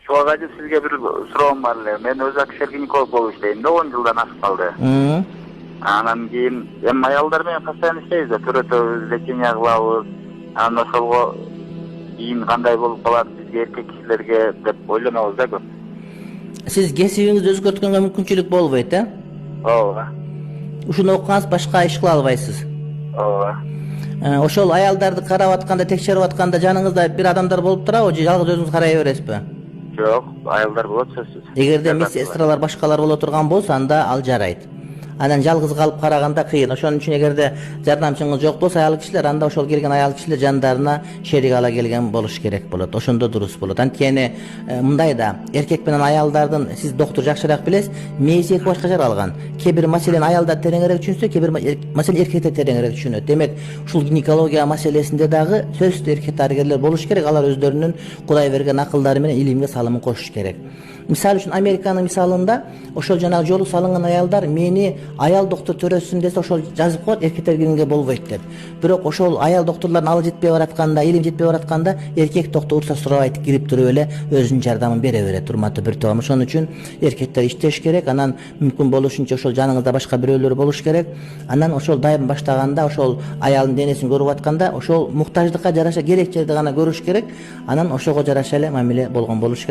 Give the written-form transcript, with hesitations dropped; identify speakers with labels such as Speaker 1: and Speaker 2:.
Speaker 1: Чуагачы, сизге бир суроом бар эле. Мен өзү акушер гинеколог болуп иштейм да, 10 жылдан ашып калды. Анан кийин эми аялдар менен постоянно иштейбиз да, төрөтөбүз, лечение кылабыз. Анан ошого кийин кандай болуп калат бизге, эркек кишилерге деп ойлонобуз да көп.
Speaker 2: Сиз кесибиңизди өзгөрткөнгө мүмкүнчүлүк болбойт, э?
Speaker 1: Ооба.
Speaker 2: Ушуну окугаңыз башка иш кыла албайсыз.
Speaker 1: Ооба.
Speaker 2: Ошол аялдарды карап атканда, текшерип атканда жаныңызда бир адамдар болуп турабы же жалгыз өзүңүз карай бересизби?
Speaker 1: Жок, аялдар болот сөзсүз.
Speaker 2: Эгерде медсестралар башкалар боло турган болсо, анда ал жарайт. Анан жалгыз калып караганда кыйын. Ошон үчүн эгерде жардамчыңыз жок болсо аял кишилер, анда ошол келген аял кишилер жандарына шерик ала келген болуш керек болот. Ошондо дурус болот. Анткени мындай да, эркек менен аялдардын, сиз доктор жакшыраак билесиз, мээси эки башка жаралган. Кээ бир маселени аялдар тереңирээк түшүнсө, кээ бир маселени эркектер тереңирээк түшүнөт. Демек, ушул гинекология маселесинде дагы сөзсүз эркек дарыгерлер болуш керек. Алар өздөрүнүн Кудай берген акылдары менен илимге салымын кошуш керек. Мисалы үчүн Американын мисалында ошол жанагы жолу салынган аялдар мени аял доктор төрөсүн десе ошол жазып коет, эркектер киргенге болбойт деп. Бирок ошол аял доктурлардын алы жетпей баратканда, илим жетпей баратканда эркек доктор уруксат сурабайт, кирип туруп эле өзүнүн жардамын бере берет. Урматтуу бир тоом. Ошон үчүн эркектер иштеш керек. Анан мүмкүн болушунча ошол жаныңызда башка бирөөлөр болуш керек. Анан ошол дайым баштаганда, ошол аялдын денесин көрүп атканда, ошол муктаждыкка жараша керек жерди гана көрүш керек. Анан ошого жараша эле мамиле болгон болуш керек.